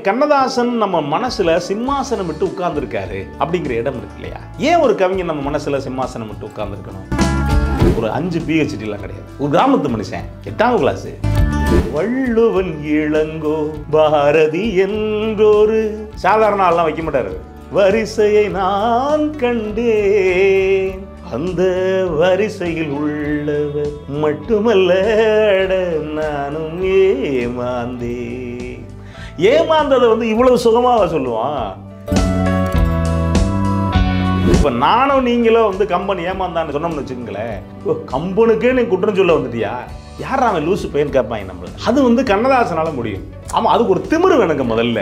கண்ணதாசன் நம்ம மனசுல சிம்மாசனம் விட்டு உட்கார்ந்துருக்காரு அப்படிங்கிற இடம் இருக்கு இல்லையா? ஏன் ஒரு கவிஞர் நம்ம மனசுல சிம்மாசனம் விட்டு உட்கார்ந்துருக்கணும்? ஒரு 5 PhD எல்லாம் கிடையாது. ஒரு கிராமத்து மனுஷன் 8ஆம் கிளாஸ். வள்ளுவன் இளங்கோ பாரதி என்றொரு சாதாரண ஆள்லாம் வைக்க மாட்டாரு. வரிசையை நான் கண்டேன், அந்த வரிசையில் உள்ளவர் மட்டுமல்ல நானும் ஏமாந்தேன். ஏமாந்ததை இவ்வளவு சுகமாக சொல்லுவான். இப்ப நானும் நீங்களும் கம்பன் ஏமாந்தான்னு சொன்னோம்னு வச்சுக்கோங்களேன், கம்பனுக்கே நீ குற்றம் சொல்ல வந்துட்டியா, யார் அவன் லூசு பையன் கேட்பாங்க நம்மள. அது கண்ணதாசனால முடியும். ஆமா, அதுக்கு ஒரு திமிரு வேணுங்க முதல்ல.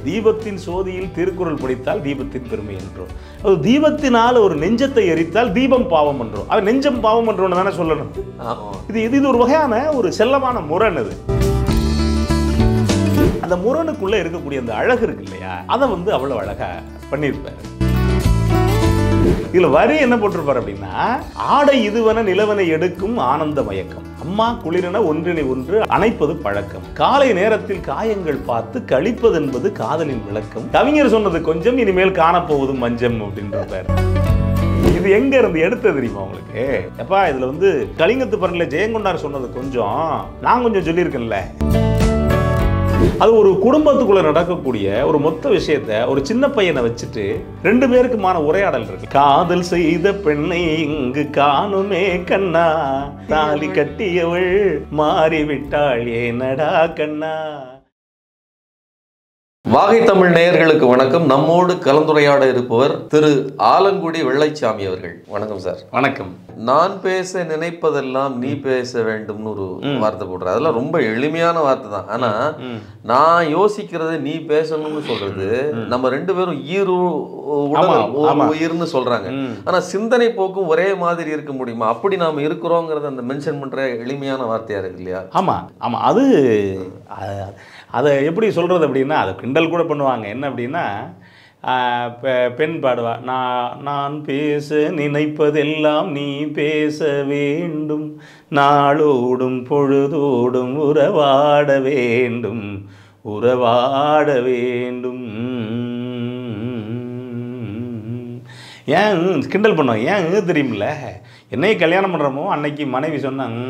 தீபத்தின் சோதியில் திருக்குறள் படித்தால் தீபத்தின் பெருமை என்றோம். அது தீபத்தினால் ஒரு நெஞ்சத்தை எரித்தால் தீபம் பாவம் என்றோம். அது நெஞ்சம் பாவம் என்றோன்னு தானே சொல்லணும். இது ஒரு வகையான ஒரு செல்லமான முரண். அது அந்த முரணுக்குள்ள இருக்கக்கூடிய அந்த அழகு இருக்கு இல்லையா, அதை அவ்வளவு அழகா பண்ணியிருப்பாரு. இதுல வரி என்ன போட்டிருப்பாரு அப்படின்னா, ஆடை இதுவன நிலவனை எடுக்கும் ஆனந்த மயக்கம், அம்மா குளிரென ஒன்றினை ஒன்று அணைப்பது பழக்கம், காலை நேரத்தில் காயங்கள் பார்த்து கழிப்பது என்பது காதலின் விளக்கம், கவிஞர் சொன்னது கொஞ்சம் இனிமேல் காணப்போவது மஞ்சம் அப்படின்றாரு. இது எங்க இருந்து எடுத்து தெரியுமா உங்களுக்கு? எப்பா இதுல கலிங்கத்து பரணில ஜெயங்கொண்டார் சொன்னது கொஞ்சம், நான் கொஞ்சம் சொல்லியிருக்கேன்ல. அது ஒரு குடும்பத்துக்குள்ள நடக்கக்கூடிய ஒரு மொத்த விஷயத்தை ஒரு சின்ன பையனை வச்சுட்டு 2 பேருக்குமான உரையாடல் இருக்கு. காதல் செய்த பெண்ணை இங்கு காணுமே கண்ணா, தாலி கட்டியவள் மாறிவிட்டாள் ஏனடா கண்ணா. வாகை தமிழ் நேயர்களுக்கு வணக்கம். நம்மோடு கலந்துரையாட இருப்பவர் திரு ஆலங்குடி வெள்ளைச்சாமி அவர்கள். வணக்கம் சார். வணக்கம். நான் பேச நினைப்பதெல்லாம் நீ பேச வேண்டும்னு ஒரு வார்த்தை போடுற, அதெல்லாம் ரொம்ப எளிமையான வார்த்தை தான். ஆனா நான் யோசிக்கிறத நீ பேசணும்னு சொல்றது, நம்ம 2 பேரும் உயிர்னு சொல்றாங்க. ஆனா சிந்தனை போக்கும் ஒரே மாதிரி இருக்க முடியுமா? அப்படி நாம இருக்கிறோங்கிறத அந்த மென்ஷன் பண்ற எளிமையான வார்த்தையா இருக்கு இல்லையா? ஆமா ஆமா. அதை எப்படி சொல்கிறது அப்படின்னா, அதை கிண்டல் கூட பண்ணுவாங்க. என்ன அப்படின்னா, பெண் பாடுவா, நான் பேச நினைப்பதெல்லாம் நீ பேச வேண்டும், நாளோடும் பொழுதோடும் உறவாட வேண்டும், உறவாட வேண்டும். ஏன் கிண்டல் பண்ணுவாங்க? ஏன் தெரியுமில்ல, என்னையே கல்யாணம் பண்ணுறோமோ அன்னைக்கு மனைவி சொன்னாங்க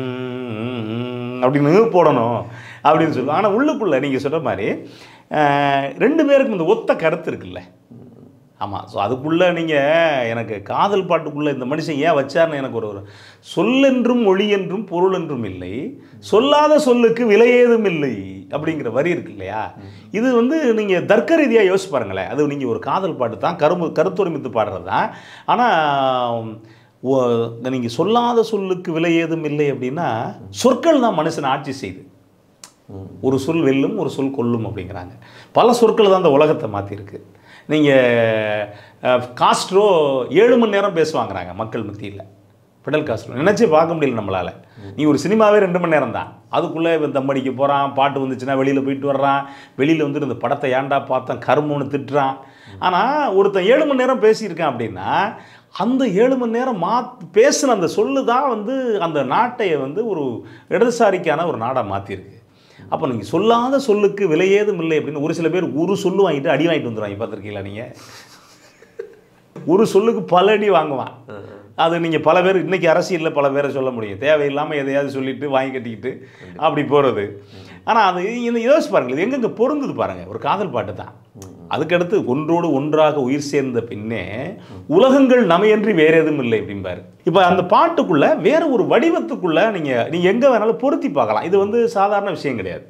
அப்படின்னு போடணும் அப்படின்னு சொல்லுவாங்க. ஆனால் உள்ளுக்குள்ளே நீங்கள் சொல்கிற மாதிரி 2 பேருக்கும் இந்த ஒத்த கருத்து இருக்குல்ல. ஆமாம். ஸோ அதுக்குள்ளே நீங்கள் எனக்கு காதல் பாட்டுக்குள்ளே இந்த மனுஷன் ஏன் வச்சார்னு எனக்கு ஒரு சொல்லென்றும் மொழி என்றும் பொருள் என்றும் இல்லை, சொல்லாத சொல்லுக்கு விலையேதும் இல்லை அப்படிங்கிற வரி இருக்கு இல்லையா. இது நீங்கள் தர்க்க ரீதியாக யோசிச்சு பாருங்களேன். அது நீங்கள் ஒரு காதல் பாட்டு தான், கருத்தொருமித்து பாடுறது தான். ஆனால் நீங்கள் சொல்லாத சொல்லுக்கு விலை ஏதும் இல்லை அப்படின்னா, சொற்கள் தான் மனுஷனை ஆட்சி செய்யுது. ஒரு சொல் வெல்லும், ஒரு சொல் கொல்லும் அப்படிங்கிறாங்க. பல சொற்கள் தான் அந்த உலகத்தை மாற்றிருக்கு. நீங்கள் காஸ்ட்ரோ 7 மணி நேரம் பேசுவாங்கிறாங்க மக்கள் மத்தியில். பிடல் காஸ்ட்ரோ நினச்சி பார்க்க முடியல நம்மளால். நீ ஒரு சினிமாவே 2 மணி நேரம் தான், அதுக்குள்ளே தம்மடிக்க போகிறான், பாட்டு வந்துச்சுன்னா வெளியில் போயிட்டு வர்றான், வெளியில் இந்த படத்தை ஏன்டா பார்த்தேன் கருமன்னு திட்டுறான். ஆனால் ஒருத்தன் 7 மணி நேரம் பேசியிருக்கான் அப்படின்னா, அந்த 7 மணி நேரம் பேசின அந்த சொல்லு தான் அந்த நாட்டை ஒரு இடதுசாரிக்கான ஒரு நாடாக மாற்றிருக்கு. அப்போ நீங்கள் சொல்லாத சொல்லுக்கு விலையேதும் இல்லை அப்படின்னு ஒரு சில பேர் ஒரு சொல்லு வாங்கிட்டு அடி வாங்கிட்டு வந்துடுவாங்க. பார்த்துருக்கீங்களா நீங்கள்? ஒரு சொல்லுக்கு பல அடி வாங்குவான். அது நீங்கள் பல பேர் இன்றைக்கி அரசியலில் பல பேரை சொல்ல முடியும். தேவையில்லாமல் எதையாவது சொல்லிவிட்டு வாங்கி கட்டிக்கிட்டு அப்படி போகிறது. ஆனால் அது யோசிச்சு பாருங்கள், இது எங்கெங்கே பொருந்தது பாருங்கள். ஒரு காதல் பாட்டு தான். அதுக்கடுத்து ஒன்றோடு ஒன்றாக உயிர் சேர்ந்த பின்னே உலகங்கள் நமையன்றி வேற எதுவும் இல்லை அப்படிம்பாரு. இப்போ அந்த பாட்டுக்குள்ளே வேற ஒரு வடிவத்துக்குள்ளே நீங்கள் எங்கே வேணாலும் பொருத்தி பார்க்கலாம். இது சாதாரண விஷயம் கிடையாது.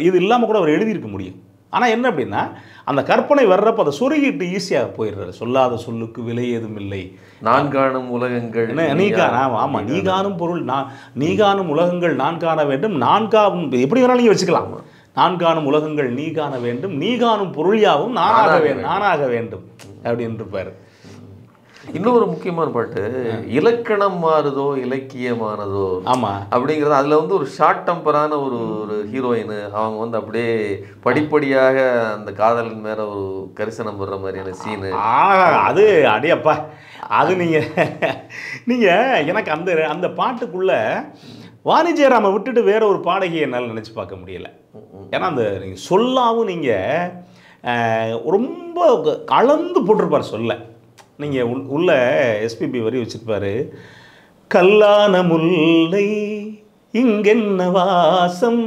இது இல்லாமல் கூட அவர் எழுதியிருக்க முடியும். ஆனால் என்ன அப்படின்னா, அந்த கற்பனை வர்றப்போ அதை சொருகிட்டு ஈஸியாக போயிடுறாரு. சொல்லாத சொல்லுக்கு விலை ஏதும் இல்லை, நான் காணும் உலகங்கள் ஆமாம், நீ காணும் பொருள் நீ காணும் உலகங்கள் நான் காண வேண்டும், எப்படி வேணாலும் நீங்கள் வச்சுக்கலாம். நான் காணும் உலகங்கள் நீ காண வேண்டும், நீ காணும் பொருள் யாவும் நானாக வேண்டும் அப்படின்னு இருப்பார். இன்னொரு முக்கியமான பாட்டு, இலக்கணம் மாறுதோ இலக்கியமானதோ. ஆமா, அப்படிங்கிறது அதுல ஒரு ஷார்ட் டெம்பரான ஒரு ஹீரோயின். அவங்க அப்படியே படிப்படியாக அந்த காதலின் மேல ஒரு கரிசனம் வர்ற மாதிரியான சீனு. அது அடியப்பா, அது நீங்க எனக்கு அந்த பாட்டுக்குள்ள வாணி ஜெயராமை விட்டுட்டு வேற ஒரு பாடகியை என்னால் நினைச்சு பார்க்க முடியல. ஏன்னா அந்த நீங்கள் சொல்லாவும் நீங்கள் ரொம்ப கலந்து போட்டிருப்பார் சொல்ல. நீங்கள் உள்ள எஸ்பிபி வரி வச்சுருப்பார். கல்லான முல்லை இங்கென்ன வாசம்,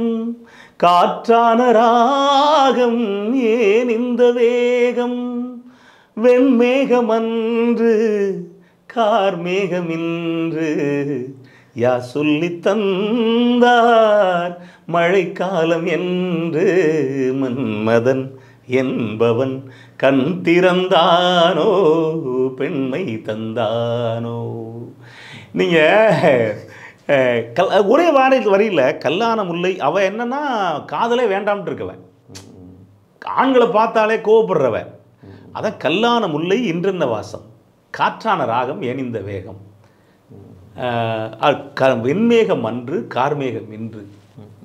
காற்றான ராகம் ஏன் இந்த வேகம், வெண்மேகமன்று கார்மேகமின்று யா சொல்லி தந்தார் மழைக்காலம் என்று, மன்மதன் என்பவன் கண் திறந்தானோ பெண்மை தந்தானோ. நீங்கள் ஒரே வரியில் கல்லான முல்லை, அவள் என்னன்னா காதலே வேண்டாம்ட்டு இருக்கவன், ஆண்களை பார்த்தாலே கோவப்படுறவன். அதான் கல்லான முல்லை இன்றென்ன வாசம், காற்றான ராகம் ஏன் இந்த வேகம், வெண்மேகம் அன்று கார்மேகம் இன்று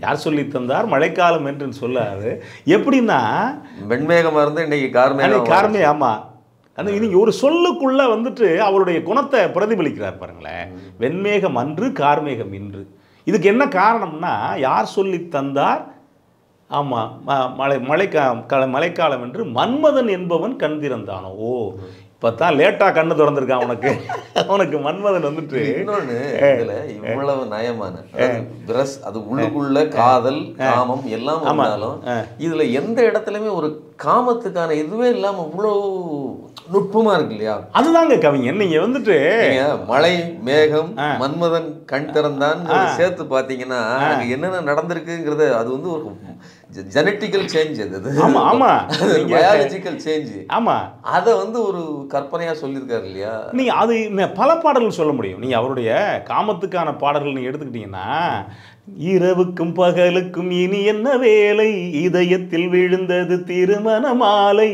யார் சொல்லி தந்தார் மழைக்காலம் என்று சொல்லாரு. எப்படின்னா வெண்மேகமாக இருந்து இன்னைக்கு கார்மே. ஆமாம், அந்த இன்னைக்கு ஒரு சொல்லுக்குள்ள வந்துட்டு அவருடைய குணத்தை பிரதிபலிக்கிறார் பாருங்களேன். வெண்மேகம் அன்று கார்மேகம் இன்று. இதுக்கு என்ன காரணம்னா யார் சொல்லி தந்தார், ஆமாம் மழைக்காலம் என்று மன்மதன் என்பவன் கண் திறந்தானோ. ஓ, இப்போ தான் லேட்டாக கண்ணு திறந்திருக்கான் உனக்கு, அவனுக்கு மன்மதன் வந்துட்டு. இன்னொன்று இதில் இவ்வளவு நயமான அது உள்ளுக்குள்ள காதல் காமம் எல்லாம் வந்தாலும் இதில் எந்த இடத்துலையுமே ஒரு காமத்துக்கான இதுவே இல்லாமல் இவ்வளோ நுட்பமா இருக்கு இல்லையா? அதுதாங்க கவிஞன். நீங்க வந்துட்டு மழை மேகம் மன்மதன் கண் திறந்தான் சேர்த்து பார்த்தீங்கன்னா என்னென்ன நடந்திருக்குங்கிறது அது வந்து ஒரு ஜெனட்டிக்கல் சேஞ்ச், அது ஆமா ஆமா பயாலஜிக்கல் சேஞ்ச். ஆமா, அதை வந்து ஒரு கற்பனையா சொல்லியிருக்காரு இல்லையா? நீங்க அது பல பாடல்கள் சொல்ல முடியும். நீங்க அவருடைய காமத்துக்கான பாடல்கள் நீங்க எடுத்துக்கிட்டீங்கன்னா, இரவுக்கும் பகலுக்கும் இனி என்ன வேலை, இதயத்தில் விழுந்தது திருமண மாலை,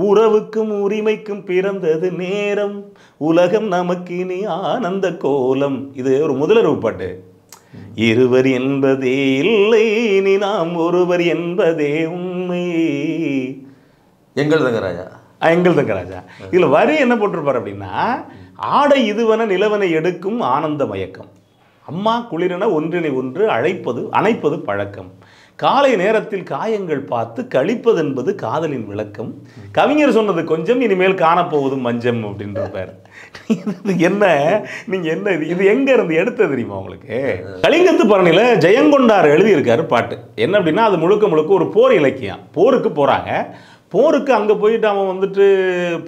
உறவுக்கும் உரிமைக்கும் பிறந்தது நேரம், உலகம் நமக்கு இனி ஆனந்த கோலம். இது ஒரு முதலுறவு பாட்டு. இருவர் என்பதே இல்லை இனி நாம் ஒருவர் என்பதே உண்மை. எங்கள் தங்கராஜா, எங்கள் தங்கராஜா. இதுல வரி என்ன போட்டிருப்பார் அப்படின்னா, ஆடை இதுவன நிலவனை எடுக்கும் ஆனந்த மயக்கம், அம்மா குளிரென ஒன்றினை ஒன்று அணைப்பது பழக்கம், காலை நேரத்தில் காயங்கள் பார்த்து கழிப்பது என்பது காதலின் விளக்கம், கவிஞர் சொன்னது கொஞ்சம் இனிமேல் காணப்போவதும் மஞ்சம் அப்படின்றார். என்ன நீங்க என்ன இது எங்க இருந்து எடுத்த தெரியுமா உங்களுக்கு? கலிங்கத்து பரணியில ஜெயங்கொண்டார் எழுதியிருக்காரு பாட்டு. என்ன அப்படின்னா, அது முழுக்க முழுக்க ஒரு போர் இலக்கியம். போருக்கு போறாங்க, போருக்கு அங்கே போயிட்டு அவன் வந்துட்டு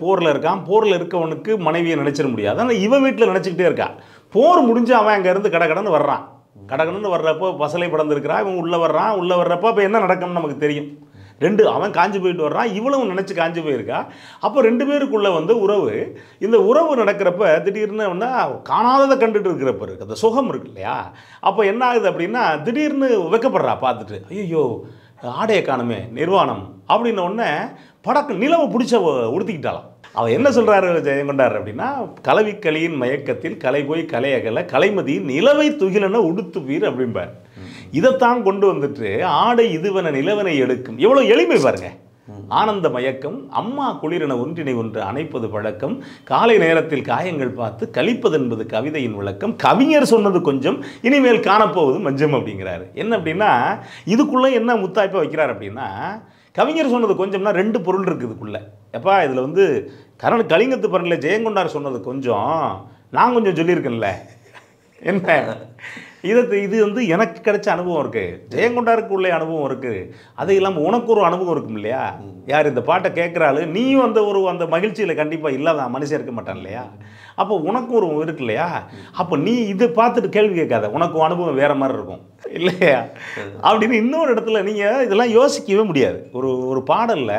போரில் இருக்கான். போரில் இருக்கவனுக்கு மனைவியை நினச்சிட முடியாது, ஆனால் இவன் வீட்டில் நினச்சிக்கிட்டே இருக்கான். போர் முடிஞ்சு அவன் அங்கேருந்து கடகடன்னு வர்றான். கடகடன்னு வர்றப்போ பசலை படந்துருக்கிறான், இவன் உள்ளே வர்றான். உள்ளே வர்றப்போ அப்போ என்ன நடக்கும்னு நமக்கு தெரியும். அவன் காஞ்சி போயிட்டு வர்றான், இவ்வளவு நினச்சி காஞ்சி போயிருக்கா. அப்போ ரெண்டு பேருக்குள்ளே வந்து உறவு. இந்த உறவு நடக்கிறப்ப திடீர்னு காணாததை கண்டுட்டு இருக்கிறப்ப இருக்குது அந்த சுகம் இருக்கு இல்லையா? அப்போ என்ன ஆகுது அப்படின்னா, திடீர்னு வைக்கப்படுறா பார்த்துட்டு, ஐயோ ஆடையை காணுமே நிர்வாணம் அப்படின்ன உடனே படக்கு நிலவை பிடிச்ச உடுத்திக்கிட்டாலாம். அவன் என்ன சொல்கிறாரு ஜெயங்கொண்டார் அப்படின்னா, கலவிக்களியின் மயக்கத்தில் கலை போய் கலையகல கலைமதியின் நிலவை துகிலன உடுத்து வீர் அப்படிம்பார். இதைத்தான் கொண்டு வந்துட்டு ஆடை இதுவன நிலவனை எடுக்கும். எவ்வளோ எளிமை பாருங்க. ஆனந்த மயக்கம், அம்மா குளிரென ஒன்றினை ஒன்று அணைப்பது பழக்கம், காலை நேரத்தில் காயங்கள் பார்த்து கழிப்பது என்பது கவிதையின் விளக்கம், கவிஞர் சொன்னது கொஞ்சம் இனிமேல் காணப்போவது மஞ்சம் அப்படிங்கிறாரு. என்ன அப்படின்னா, இதுக்குள்ளே என்ன முத்தாய்ப்பாக வைக்கிறார் அப்படின்னா, கவிஞர் சொன்னது கொஞ்சம்னா ரெண்டு பொருள் இருக்குது இதுக்குள்ளே. எப்பா இதில் வந்து கலிங்கத்து பரணியில் ஜெயங்கொண்டார் சொன்னது கொஞ்சம், நான் கொஞ்சம் சொல்லியிருக்கேன்ல. என்ன இது வந்து எனக்கு கிடைச்ச அனுபவம் இருக்குது, ஜெயங்கொண்டாருக்கு உள்ள அனுபவம் இருக்குது, அது இல்லாமல் உனக்கு ஒரு அனுபவம் இருக்கும் இல்லையா? யார் இந்த பாட்டை கேட்குறாள், நீயும் அந்த மகிழ்ச்சியில் கண்டிப்பாக இல்லாத மனுஷன் இருக்க மாட்டான் இல்லையா? அப்போ உனக்கும் ஒரு இருக்கு இல்லையா? அப்போ நீ இதை பார்த்துட்டு கேள்வி கேட்காத, உனக்கு அனுபவம் வேறு மாதிரி இருக்கும் இல்லையா அப்படின்னு இன்னொரு இடத்துல நீங்கள் இதெல்லாம் யோசிக்கவே முடியாது. ஒரு பாடலில்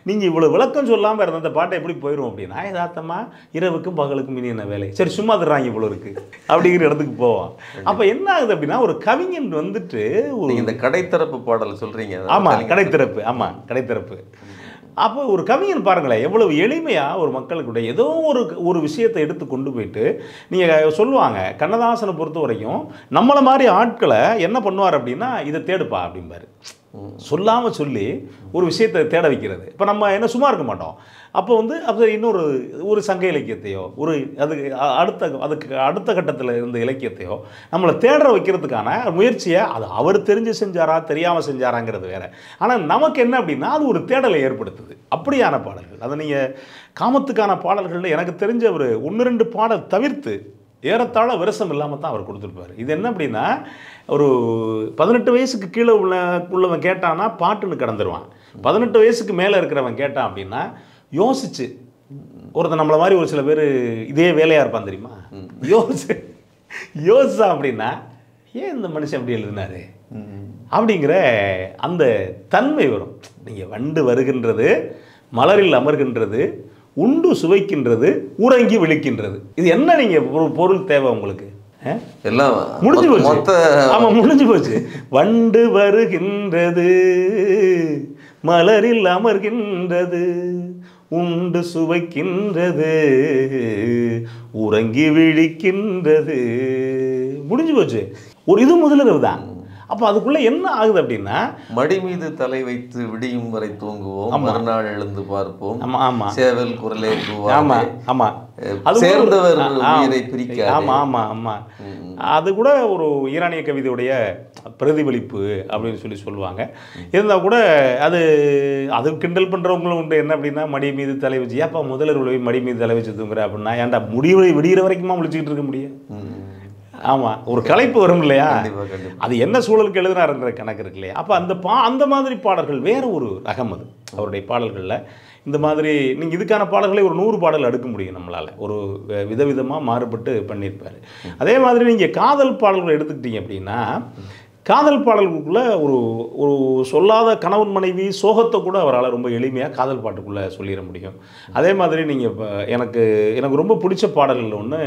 நீங்கள் இவ்வளோ விளக்கம் சொல்லாமல் இருந்த அந்த பாட்டை எப்படி போயிடும் அப்படின்னா, யதார்த்தமாக இரவுக்கும் பகலுக்கும் இனி என்ன வேலை, சரி சும்மா தர்றாங்க இவ்வளோ இருக்குது அப்படிங்கிற இடத்துக்கு போவோம். அப்போ என்ன ஆகுது அப்படின்னா, ஒரு கவிஞன் வந்துட்டு இந்த கடைத்தரப்பு பாடல் சொல்கிறீங்க. ஆமாம் கடைத்தரப்பு, ஆமாம் கடைத்தரப்பு. அப்போ ஒரு கவிஞன் பாருங்களேன் எவ்வளவு எளிமையாக ஒரு மக்களுக்குடைய ஏதோ ஒரு விஷயத்தை எடுத்து கொண்டு போயிட்டு, நீங்கள் சொல்லுவாங்க கண்ணதாசனை பொறுத்த வரைக்கும் நம்மளை மாதிரி ஆட்களை என்ன பண்ணுவார் அப்படின்னா, இதை தேடுப்பா அப்படிம்பாரு. சொல்லாமல் சொல்லி ஒரு விஷயத்தை தேட வைக்கிறது. இப்போ நம்ம என்ன சும்மா இருக்க மாட்டோம். அப்போ அப்போ இன்னொரு ஒரு சங்க இலக்கியத்தையோ அதுக்கு அடுத்த கட்டத்தில் இருந்த இலக்கியத்தையோ நம்மளை தேட வைக்கிறதுக்கான முயற்சியை அது அவர் தெரிஞ்சு செஞ்சாரா தெரியாமல் செஞ்சாராங்கிறது வேற. ஆனால் நமக்கு என்ன அப்படின்னா அது ஒரு தேடலை ஏற்படுத்துது. அப்படியான பாடல்கள் அதை நீங்கள் காமத்துக்கான பாடல்களில் எனக்கு தெரிஞ்ச ஒரு 1-2 பாடல் தவிர்த்து ஏறத்தாழ விரசம் இல்லாமல் தான் அவர் கொடுத்துருப்பார். இது என்ன அப்படின்னா ஒரு 18 வயசுக்கு கீழே உள்ளவன் கேட்டான்னா பாட்டுன்னு கடந்துருவான். 18 வயசுக்கு மேலே இருக்கிறவன் கேட்டான் அப்படின்னா யோசிச்சு ஒருத்தன் நம்மளை மாதிரி ஒரு சில பேர் இதே வேலையாக இருப்பான் தெரியுமா, யோசிச்சா அப்படின்னா ஏன் இந்த மனுஷன் அப்படி எழுதினாரு அப்படிங்கிற அந்த தன்மை வரும். நீங்கள் வண்டு வருகின்றது, மலரில் அமர்கின்றது, உண்டு சுவைக்கின்றது, உறங்கி விழிக்கின்றது. இது என்ன நீங்கள் பொருள் தேவை உங்களுக்கு? எல்லாம் முடிஞ்சு போச்சு. ஆமாம், முடிஞ்சு போச்சு. வண்டு வருகின்றது, மலரில் அமர்கின்றது, உண்டு சுவைக்கின்றது, உறங்கி விழிக்கின்றது, முடிஞ்சு போச்சு. ஒரு இது முதலிரவு தான். அப்போ அதுக்குள்ளே என்ன ஆகுது அப்படின்னா மடி மீது தலை வைத்து விடியும் வரை தூங்குவோம், மறுநாள் எழுந்து பார்ப்போம், ஆமாம் ஆமாம், சேவல் குரலே, ஆமாம் ஆமாம், அது சேர்ந்தவர் உயிரை பிரிக்க, ஆமாம் ஆமாம் ஆமாம், அது கூட ஒரு ஈரானிய கவிதையுடைய பிரதிபலிப்பு அப்படின்னு சொல்லுவாங்க. இருந்தால் கூட அது கிண்டல் பண்ணுறவங்களும் உண்டு. என்ன அப்படின்னா மடி மீது தலை வச்சு ஏப்பா முதலர் உழவி மடி மீது தலை வச்சு தூங்குற அப்படின்னா ஏன்டா விடிகிற வரைக்குமா முடிச்சுக்கிட்டு இருக்க முடியும்? ஆமாம், ஒரு கலைப்பு வரும் இல்லையா? அது என்ன சூழலுக்கு எழுதினாருங்கிற கணக்கு இருக்கு இல்லையா? அப்போ அந்த மாதிரி பாடல்கள் வேறு ஒரு ரகம். அது அவருடைய பாடல்களில் இந்த மாதிரி நீங்கள் இதுக்கான பாடல்களை ஒரு 100 பாடல் எடுக்க முடியும் நம்மளால். ஒரு விதவிதமாக மாறுபட்டு பண்ணியிருப்பார். அதே மாதிரி நீங்கள் காதல் பாடல்களை எடுத்துக்கிட்டீங்க அப்படின்னா காதல் பாடல்களுக்குள்ளே ஒரு சொல்லாத கணவன் மனைவி சோகத்தை கூட அவரால் ரொம்ப எளிமையாக காதல் பாட்டுக்குள்ளே சொல்லிட முடியும். அதே மாதிரி நீங்கள் இப்போ எனக்கு ரொம்ப பிடிச்ச பாடல்கள் ஒன்று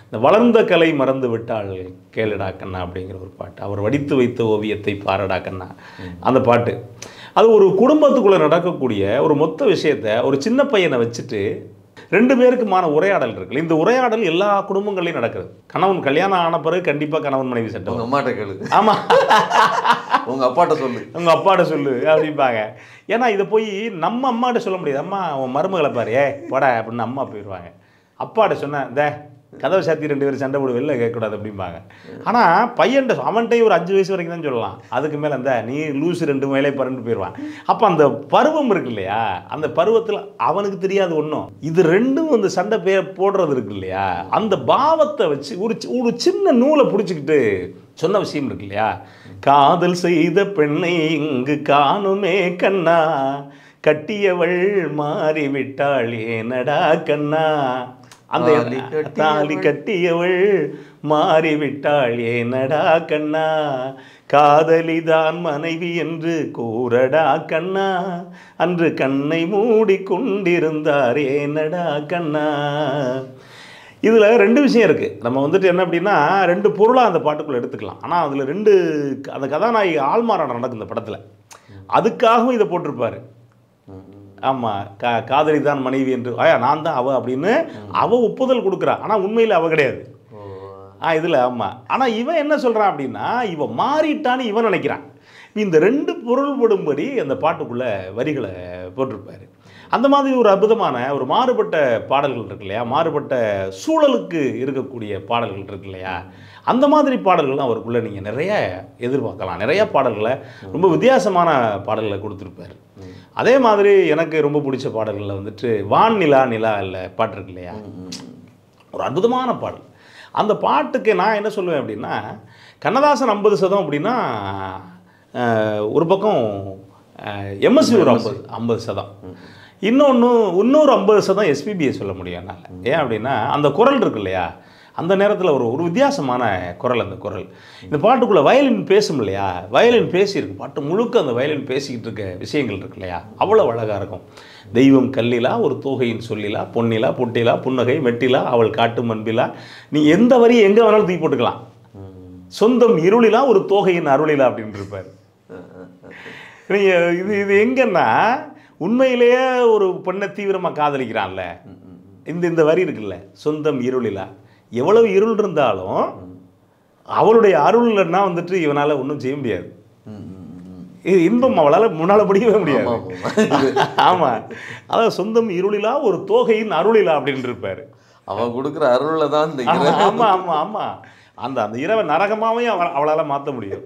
இந்த வளர்ந்த கலை மறந்து விட்டால் கேளடா கண்ணா அப்படிங்கிற ஒரு பாட்டு. அவர் வடித்து வைத்த ஓவியத்தை பாரடா கண்ணா, அந்த பாட்டு. அது ஒரு குடும்பத்துக்குள்ளே நடக்கக்கூடிய ஒரு மொத்த விஷயத்தை ஒரு சின்ன பையனை வச்சுட்டு 2 பேருக்குமான உரையாடல் இருக்குல்ல. இந்த உரையாடல் எல்லா குடும்பங்களையும் நடக்குது. கணவன் கல்யாணம் ஆன பிறகு கண்டிப்பாக கணவன் மனைவி சண்டை. உங்கள் அம்மாட்ட கேளு, ஆமாம், உங்கள் அப்பாட்ட சொல்லு, உங்கள் அப்பாட்ட சொல்லு அப்படிம்பாங்க. ஏன்னா இதை போய் நம்ம அம்மாட்ட சொல்ல முடியாது. அம்மா உன் மருமகளை பாரு போட அப்படின்னு அம்மா போயிடுவாங்க. அப்பாட்ட சொன்னேன் இந்த கதவை சாத்தி 2 பேரும் சண்டை போடு வெளில கேட்கக்கூடாது அப்படிம்பாங்க. ஆனால் பையன்ட்ட அவன்கிட்ட ஒரு 5 வயசு வரைக்கும் தான் சொல்லலாம். அதுக்கு மேலே நீ லூசு 2 மேலே பறந்து போயிடுவான். அப்போ அந்த பருவம் இருக்கு இல்லையா, அந்த பருவத்தில் அவனுக்கு தெரியாது ஒன்றும். இது ரெண்டும் சண்டை போடுறது இருக்கு இல்லையா, அந்த பாவத்தை வச்சு ஒரு சின்ன நூலை பிடிச்சிக்கிட்டு சொன்ன விஷயம் இருக்கு இல்லையா. காதல் செய்த பெண்ணை இங்கு காணுமே கண்ணா, கட்டியவள் மாறிவிட்டாள் ஏனடா கண்ணா, அந்த தாலி கட்டியவள் மாறிவிட்டாள் ஏனடா கண்ணா, காதலிதான் மனைவி என்று கூறடா கண்ணா, அன்று கண்ணை மூடி கொண்டிருந்தார் ஏனடா கண்ணா. இதில் 2 விஷயம் இருக்குது. நம்ம என்ன அப்படின்னா 2 பொருளாக அந்த பாட்டுக்குள்ளே எடுத்துக்கலாம். ஆனால் அதில் 2 அந்த கதாநாயகி ஆள்மாறாட்டம் நடக்கும் இந்த படத்தில். அதுக்காகவும் இதை போட்டிருப்பார். ஆமாம், காதலி தான் மனைவி என்று நான் தான் அவ அப்படின்னு அவள் ஒப்புதல் கொடுக்குறா. ஆனால் உண்மையில் அவள் கிடையாது இதில். ஆமாம், ஆனால் இவன் என்ன சொல்கிறான் அப்படின்னா இவன் மாறிட்டான்னு இவன் நினைக்கிறான். இந்த 2 பொருள்படும்படி அந்த பாட்டுக்குள்ளே வரிகளை போட்டிருப்பார். அந்த மாதிரி ஒரு அற்புதமான ஒரு மாறுபட்ட பாடல்கள் இருக்கு இல்லையா, மாறுபட்ட சூழலுக்கு இருக்கக்கூடிய பாடல்கள் இருக்கு இல்லையா, அந்த மாதிரி பாடல்கள்லாம் அவருக்குள்ளே நீங்கள் நிறைய எதிர்பார்க்கலாம். நிறைய பாடல்களை ரொம்ப வித்தியாசமான பாடல்களை கொடுத்துருப்பார். அதே மாதிரி எனக்கு ரொம்ப பிடிச்ச பாடல்களில் வான் நிலா நிலா இல்லை பாட்டு இருக்கு இல்லையா, ஒரு அற்புதமான பாடல். அந்த பாட்டுக்கு நான் என்ன சொல்லுவேன் அப்படின்னா கண்ணதாசன் 50% அப்படின்னா ஒரு பக்கம் எம்எஸ்வி ஒரு 50%, இன்னொரு 50% எஸ்பிபியை சொல்ல முடியும் என்னால். ஏன் அப்படின்னா அந்த குரல் இருக்கு இல்லையா, அந்த நேரத்தில் ஒரு வித்தியாசமான குரல். அந்த குரல் இந்த பாட்டுக்குள்ளே வயலின் பேசும் இல்லையா, வயலின் பேசியிருக்கு. பாட்டு முழுக்க அந்த வயலின் பேசிக்கிட்டு இருக்க விஷயங்கள் இருக்கு இல்லையா, அவ்வளோ அழகாக இருக்கும். தெய்வம் கல்லிலா ஒரு தோகையின் சொல்லிலா, பொன்னிலா பொட்டிலா புன்னகை மெட்டிலா அவள் காட்டு மண்பிலா, நீ எந்த வரியை எங்கே வேணாலும் தூக்கி போட்டுக்கலாம், சொந்தம் இருளிலா ஒரு தோகையின் அருளிலா அப்படின்னு இருப்பார். நீங்கள் இது எங்கன்னா உண்மையிலேயே ஒரு பெண்ணை தீவிரமாக காதலிக்கிறான்ல, இந்த வரி இருக்குல்ல, சொந்தம் இருளிலா, எவ்வளவு இருள் இருந்தாலும் அவளுடைய அருள் இல்லைன்னா இவனால் ஒன்றும் செய்ய முடியாது. இது இன்பம் அவளால் முன்னால் முடியவே முடியாது. ஆமாம், அதாவது சொந்தம் இருளிலா ஒரு தோகையின் அருளிலா அப்படின்னு இருப்பார். அவன் கொடுக்குற அருளில் தான் இந்த ஆமாம் ஆமாம் ஆமாம் அந்த அந்த இரவை நரகமாகவும் அவளால் மாற்ற முடியும்,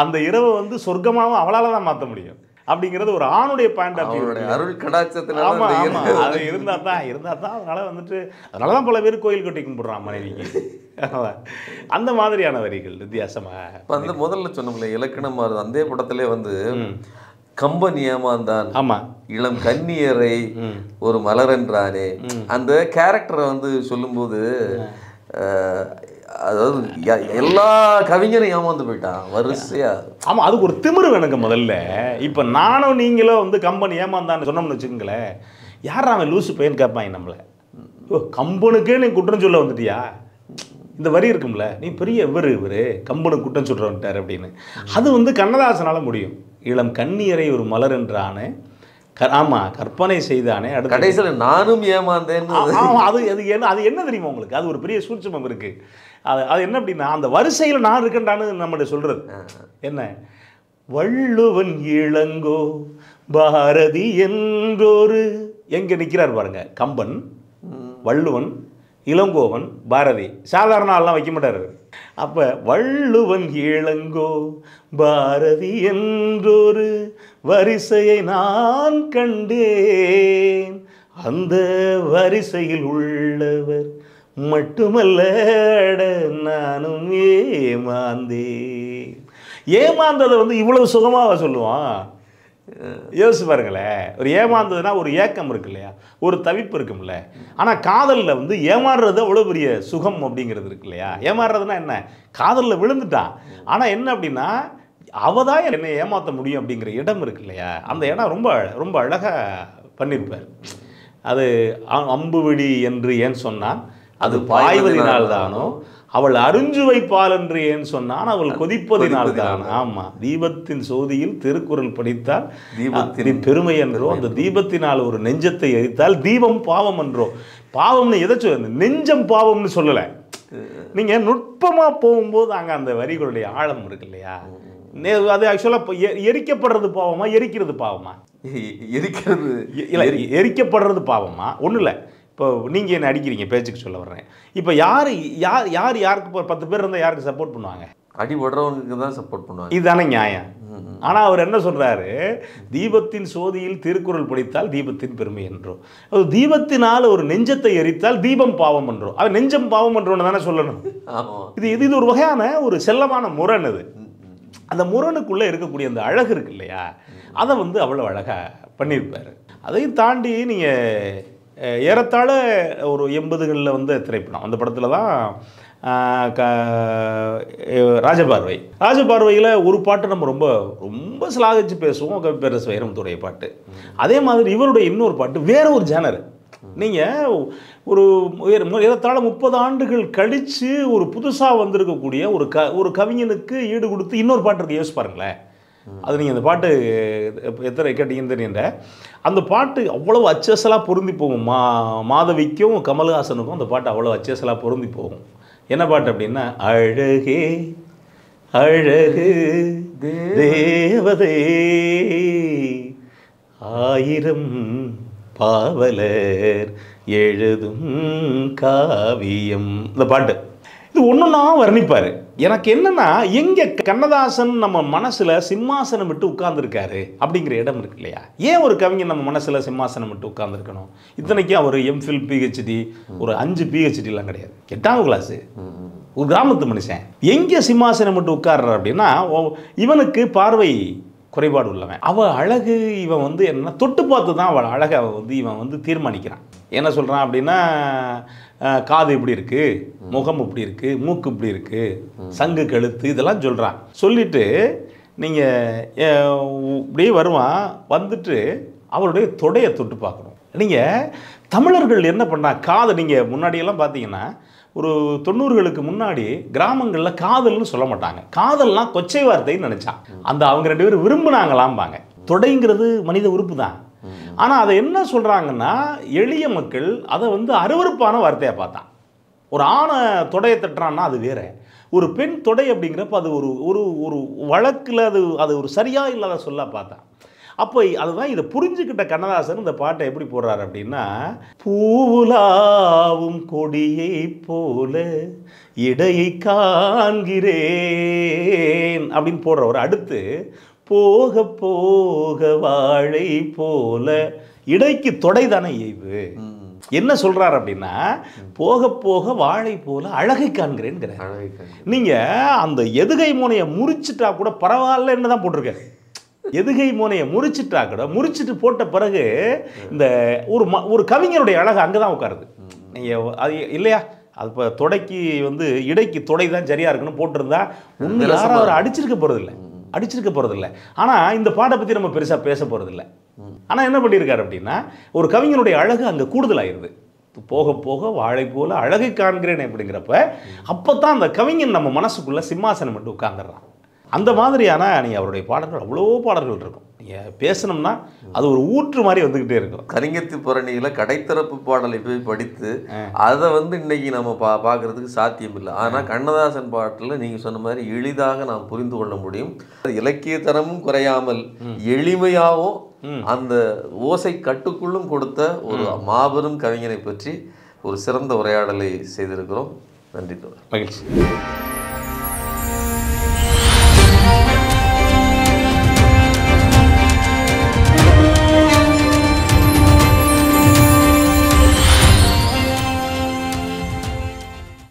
அந்த இரவை வந்து சொர்க்கமாகவும் அவளால் தான் மாற்ற முடியும் அப்படிங்கிறது ஒரு ஆணுடைய பாயிண்ட் ஆஃப் வியூ. அருள் கடாட்சத்தில் ஆமாம் ஆமாம், அது இருந்தால் தான் அதனால வந்துட்டு அதனால தான் பல பேர் கோயில் கட்டி கும்பிட்றான் மனைவிக்கு. அந்த மாதிரியான வரிகள் வித்தியாசமாக. இப்போ அந்த முதல்ல சொன்னோம்ல இலக்கணம் மாறுது, அந்த படத்திலே வந்து கம்பன் ஏமாந்தான், ஆமாம், இளம் கன்னியரை ஒரு மலரென்றானே, அந்த கேரக்டரை வந்து சொல்லும்போது அதாவது எல்லா கவிஞரும் ஏமாந்து போயிட்டான் வரிசையா. ஆமாம், அதுக்கு ஒரு திமிரு வேணுங்க முதல்ல. இப்போ நானும் நீங்களும் வந்து கம்பன் ஏமாந்தான்னு சொன்னோம்னு வச்சுக்கோங்களேன், யார் அவன் லூசு பையன் கேட்பாங்க நம்மளை. ஓ, கம்பனுக்கே நீ குற்றம் சொல்ல வந்துட்டியா, இந்த வரி இருக்கும்ல, நீ பெரிய இவர் கம்பனுக்கு குற்றம் சொல்கிறவன்ட்டார் அப்படின்னு. அது வந்து கண்ணதாசனால் முடியும். இளம் கன்னியரை ஒரு மலர் என்றானே, ஆமாம் கற்பனை செய்தானே, அடுத்த கடைசியில் நானும் ஏமாந்தேன்னு. அது என்ன தெரியுமா உங்களுக்கு, அது ஒரு பெரிய சூட்சமம் இருக்குது. அது என்ன அப்படின்னா, அந்த வரிசையில் நான் இருக்கேன்டான்னு நம்மகிட்ட சொல்கிறது என்ன, வள்ளுவன் இளங்கோ பாரதி என்றொரு, எங்கே நிற்கிறார் பாருங்க, கம்பன், வள்ளுவன், இளங்கோவன், பாரதி, சாதாரண ஆள்லாம் வைக்க மாட்டார். அப்போ வள்ளுவன் இளங்கோ பாரதி என்றொரு வரிசையை நான் கண்டேன், அந்த வரிசையில் உள்ளவர் மட்டுமல்ல நானும் ஏமாந்தேன். ஏமாந்ததை வந்து இவ்வளவு சுகமாக சொல்லுவான். யோசிச்சு பாருங்களேன், ஒரு ஏமாந்ததுன்னா ஒரு ஏக்கம் இருக்கு இல்லையா, ஒரு தவிப்பு இருக்கும்ல. ஆனால் காதலில் வந்து ஏமாறுறது அவ்வளோ பெரிய சுகம் அப்படிங்கிறது இருக்கு இல்லையா. ஏமாறுறதுனா என்ன, காதலில் விழுந்துட்டான், ஆனால் என்ன அப்படின்னா அவள் தான் என்னை ஏமாற்ற முடியும் அப்படிங்கிற இடம் இருக்கு இல்லையா, அந்த இடம் ரொம்ப ரொம்ப அழகாக பண்ணியிருப்பார். அது அம்பு விடி என்று ஏன் சொன்னான், அது பாய்வதினால் தானோ, அவள் அருஞ்சு வைப்பாள் என்று ஏன் சொன்னான், அவள் கொதிப்பதினால் தான். ஆமாம், தீபத்தின் சோதியில் திருக்குறள் படித்தால் தீபத்தின் பெருமை என்றோ, அந்த தீபத்தினால் ஒரு நெஞ்சத்தை எரித்தால் தீபம் பாவம் என்றோ. பாவம்னு எதை சொல்ல, நெஞ்சம் பாவம்னு சொல்லலை. நீங்கள் நுட்பமாக போகும்போது அங்கே அந்த வரிகளுடைய ஆழம் இருக்கு இல்லையா. அது ஆக்சுவலாக எரிக்கப்படுறது பாவமா, எரிக்கிறது பாவமா? எரிக்கிறது இல்லை, எரிக்கப்படுறது பாவமா ஒன்றும் இல்லை. இப்போ நீங்கள் என்ன அடிக்கிறீங்க, பேச்சுக்கு சொல்ல வர்றேன். இப்போ யாருக்கு 10 பேர் இருந்தால் யாருக்கு சப்போர்ட் பண்ணுவாங்க? அடிபடுறவங்களுக்கு தான் சப்போர்ட் பண்ணுவாங்க. இதுதானே நியாயம். ஆனால் அவர் என்ன சொல்கிறாரு, தீபத்தின் சோதியில் திருக்குறள் படித்தால் தீபத்தின் பெருமை என்றோ, அது தீபத்தினால் ஒரு நெஞ்சத்தை எரித்தால் தீபம் பாவம் என்றோ. அது நெஞ்சம் பாவம் என்றோன்னு தானே சொல்லணும். இது ஒரு வகையான ஒரு செல்லமான முரண். அது அந்த முரணுக்குள்ளே இருக்கக்கூடிய அந்த அழகு இருக்கு இல்லையா, அதை வந்து அவ்வளோ அழகாக பண்ணியிருப்பார். அதையும் தாண்டி நீங்கள் ஏறத்தாழ ஒரு 80களில் வந்து திரைப்படம், அந்த படத்தில் தான் ராஜபார்வையில் ஒரு பாட்டு நம்ம ரொம்ப ரொம்ப சிலாகிச்சு பேசுவோம், கவிப்பேரரசு வைரமுத்துடைய பாட்டு. அதே மாதிரி இவருடைய இன்னொரு பாட்டு வேற ஒரு ஜானர். நீங்கள் ஒரு ஏறத்தாழ 30 ஆண்டுகள் கழித்து ஒரு புதுசாக வந்திருக்கக்கூடிய ஒரு கவிஞனுக்கு ஈடு கொடுத்து இன்னொரு பாட்டு இருக்கு, யோசிச்சு பாருங்களேன். அது நீங்கள் அந்த பாட்டு எத்தனை கேட்டீங்கன்னு தெரியல. அந்த பாட்டு அவ்வளோ அச்சசலாக பொருந்தி போகும். மாதவிக்கும் கமல்ஹாசனுக்கும் அந்த பாட்டு அவ்வளோ அச்சசலாக பொருந்தி போகும். என்ன பாட்டு அப்படின்னா, அழகே அழகு தேவதே ஆயிரம் பாவலர் எழுதும் காவியம். இந்த பாட்டு இது ஒன்றுன்னா வர்ணிப்பார். எனக்கு என்னன்னா, எங்கே கண்ணதாசன் நம்ம மனசில் சிம்மாசனம் விட்டு உட்கார்ந்துருக்காரு அப்படிங்கிற இடம் இருக்கு இல்லையா. ஏன் ஒரு கவிஞர் நம்ம மனசில் சிம்மாசனம் விட்டு உட்கார்ந்துருக்கணும்? இத்தனைக்கும் அவர் எம்ஃபில் பிஹெச்டி, ஒரு 5 PhDலாம் கிடையாது, 8ஆம் கிளாஸு, ஒரு கிராமத்து மனுஷன். எங்கே சிம்மாசனம் விட்டு உட்கார்றார் அப்படின்னா, இவனுக்கு பார்வை குறைபாடு உள்ளவன். அவள் அழகு இவன் வந்து என்ன தொட்டு பார்த்து தான் அவள் அழகை வந்து இவன் வந்து தீர்மானிக்கிறான். என்ன சொல்கிறான் அப்படின்னா, காது இப்படி இருக்குது, முகம் இப்படி இருக்குது, மூக்கு இப்படி இருக்குது, சங்கு கழுத்து, இதெல்லாம் சொல்கிறான். சொல்லிவிட்டு நீங்கள் இப்படியே வருவான், வந்துட்டு அவருடைய தொடையை தொட்டு பார்க்கணும். நீங்கள் தமிழர்கள் என்ன பண்ணால் காதை, நீங்கள் முன்னாடியெல்லாம் பார்த்தீங்கன்னா ஒரு 90களுக்கு முன்னாடி கிராமங்களில் காதல்னு சொல்ல மாட்டாங்க, காதல்லாம் கொச்சை வார்த்தைன்னு நினச்சான். அந்த அவங்க 2 பேரும் விரும்பினாங்களாம்பாங்க. தொடைங்கிறது மனித உறுப்பு தான். ஆனால் அதை என்ன சொல்கிறாங்கன்னா, எளிய மக்கள் அதை வந்து அருவருப்பான வார்த்தையாக பார்த்தான். ஒரு ஆணை தொடையை தட்டுறான்னா அது வேற, ஒரு பெண் தொடை அப்படிங்கிறப்ப அது ஒரு ஒரு ஒரு வழக்கில் அது ஒரு சரியா இல்லாத சொல்ல பார்த்தா. அப்போ அதுதான் இதை புரிஞ்சுக்கிட்ட கண்ணதாசன் இந்த பாட்டை எப்படி போடுறாரு அப்படின்னா, பூவுலாவும் கொடியை போல இடையை காண்கிறேன் அப்படின்னு போடுறவர் அடுத்து போக போக வாழை போல இடைக்கு தொடை தானே இயைவு. என்ன சொல்றாரு அப்படின்னா, போக போக வாழை போல அழகை காண்கிறேன். நீங்க அந்த எதுகை மோனையை முறிச்சிட்டா கூட பரவாயில்லன்னு தான் போட்டிருக்காரு. எதுகை மோனையை முறிச்சிட்டா கூட, முறிச்சிட்டு போட்ட பிறகு இந்த ஒரு கவிஞருடைய அழகு அங்கதான் உட்காருது. நீங்க அது இல்லையா, அது இப்போ தொடைக்கு இடைக்கு தொடை தான் சரியா இருக்குன்னு போட்டிருந்தா உண்மை யாரும் அவர் அடிச்சிருக்க போறதில்லை. ஆனா இந்த பாட்டை பத்தி நம்ம பெருசா பேச போறதில்லை. ஆனா என்ன பண்ணியிருக்காரு அப்படின்னா, ஒரு கவிஞனுடைய அழகு அங்க கூடுதலாயிருது. போக போக வாழை போல அழகை காண்கிறேன் அப்படிங்கிறப்ப அப்பதான் அந்த கவிஞன் நம்ம மனசுக்குள்ள சிம்மாசனம் மட்டும் உட்கார்ந்துடுறான். அந்த மாதிரியான அவருடைய பாடல்கள் அவ்வளோ பாடல்கள் இருக்கும். நீங்கள் பேசணும்னா அது ஒரு ஊற்று மாதிரி வந்துக்கிட்டே இருக்கும். கலிங்கத்து புரணியில் கடைத்தரப்பு பாடலை போய் படித்து அதை இன்னைக்கு நம்ம பார்க்கறதுக்கு சாத்தியம் இல்லை. ஆனால் கண்ணதாசன் பாட்டில் நீங்கள் சொன்ன மாதிரி எளிதாக நாம் புரிந்து கொள்ள முடியும். இலக்கியத்தனமும் குறையாமல் எளிமையாகவும் அந்த ஓசை கட்டுக்குள்ளும் கொடுத்த ஒரு மாபெரும் கவிஞனை பற்றி ஒரு சிறந்த உரையாடலை செய்திருக்கிறோம். நன்றி. மகிழ்ச்சி.